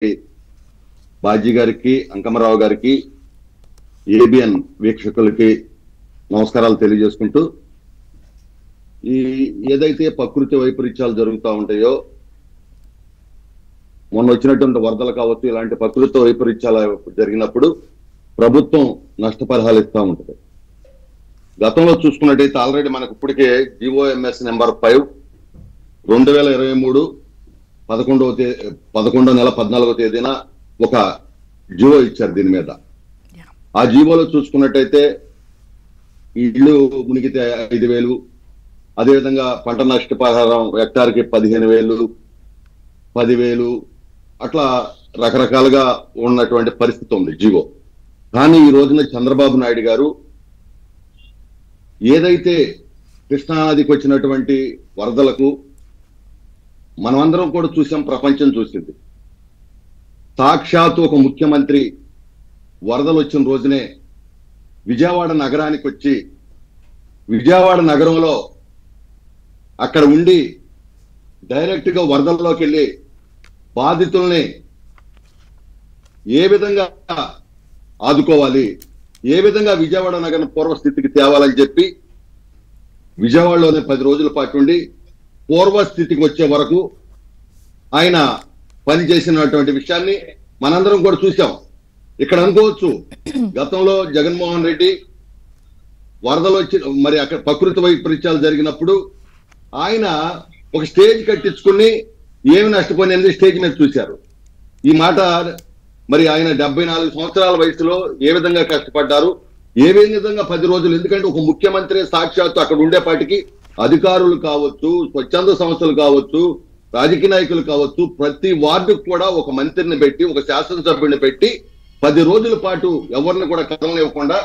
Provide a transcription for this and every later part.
బాజీ గారికి, అంకమరావు గారికి, ఏబిఎన్ వీక్షకులకి నమస్కారాలు తెలియజేసుకుంటూ, ఈ ఏదైతే ప్రకృతి వైపరీత్యాలు జరుగుతూ ఉంటాయో, మొన్న వచ్చినటువంటి వరదలు కావచ్చు, ఇలాంటి ప్రకృతి వైపరీత్యాలు జరిగినప్పుడు ప్రభుత్వం నష్టపరిహారాలు ఇస్తూ ఉంటుంది. గతంలో చూసుకున్నట్టయితే ఆల్రెడీ మనకు ఇప్పటికే జిఓఎంఎస్ నెంబర్ 5 2023 11వ నెల 14వ తేదీన ఒక జీవో ఇచ్చారు దీని మీద. ఆ జీవోలో చూసుకున్నట్టయితే ఇళ్ళు మునిగితే 5,000, అదేవిధంగా పంట నష్టపరిహారం హెక్టార్కి 15,000, 10,000 అట్లా రకరకాలుగా ఉన్నటువంటి పరిస్థితి ఉంది జీవో. కానీ ఈ రోజున చంద్రబాబు నాయుడు గారు ఏదైతే కృష్ణానదికి వచ్చినటువంటి వరదలకు మనమందరం కూడా చూసాం, ప్రపంచం చూసింది. సాక్షాత్తు ఒక ముఖ్యమంత్రి వరదలు వచ్చిన రోజునే విజయవాడ నగరానికి వచ్చి, విజయవాడ నగరంలో అక్కడ ఉండి డైరెక్ట్ గా వరదల్లోకి వెళ్ళి బాధితుల్ని ఏ విధంగా ఆదుకోవాలి, ఏ విధంగా విజయవాడ నగరం పూర్వస్థితికి తేవాలని చెప్పి విజయవాడలోనే 10 రోజుల పాటు ఉండి పూర్వస్థితికి వచ్చే వరకు ఆయన పనిచేసినటువంటి విషయాన్ని మనందరం కూడా చూసాం. ఇక్కడ అనుకోవచ్చు, గతంలో జగన్మోహన్ రెడ్డి వరదలు వచ్చి మరి అక్కడ ప్రకృతి వైపరీత్యాలు జరిగినప్పుడు ఆయన ఒక స్టేజ్ కట్టించుకుని ఏమి నష్టపోయినది స్టేజ్ మీద చూశారు. ఈ మాట మరి ఆయన 74 సంవత్సరాల వయసులో ఏ విధంగా కష్టపడ్డారు, ఏ విధంగా 10 రోజులు, ఎందుకంటే ఒక ముఖ్యమంత్రి సాక్షాత్తు అక్కడ ఉండేపాటికి అధికారులు కావచ్చు, స్వచ్ఛంద సంస్థలు కావచ్చు, రాజకీయ నాయకులు కావచ్చు, ప్రతి వార్డుకు కూడా ఒక మంత్రిని పెట్టి, ఒక శాసనసభ్యుడిని పెట్టి 10 రోజుల పాటు ఎవరిని కూడా కదలనివ్వకుండా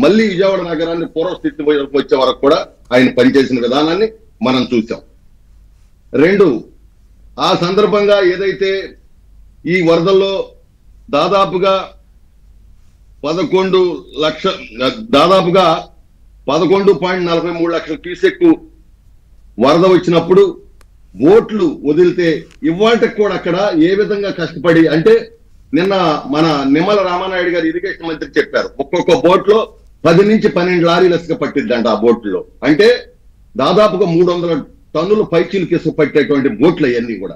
మళ్ళీ విజయవాడ నగరాన్ని పూర్వస్థితి వచ్చే వరకు కూడా ఆయన పనిచేసిన విధానాన్ని మనం చూసాం. 2, ఆ సందర్భంగా ఏదైతే ఈ వరదల్లో దాదాపుగా 11.43 లక్షల క్యూసెక్ వరద వచ్చినప్పుడు బోట్లు వదిలితే ఇవాళకి కూడా అక్కడ ఏ విధంగా కష్టపడి, అంటే నిన్న మన నిమ్మల రామానాయుడు గారు ఇరిగేషన్ మంత్రి చెప్పారు, ఒక్కొక్క బోట్ లో 10 నుంచి 12 లారీలు ఇసుక పట్టిద్దంట ఆ బోట్లో. అంటే దాదాపుగా 300 టన్నులు పైచీలకి ఇసుక పట్టేటువంటి బోట్లు అవన్నీ కూడా.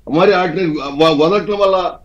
మరి వాటిని వదలటం వల్ల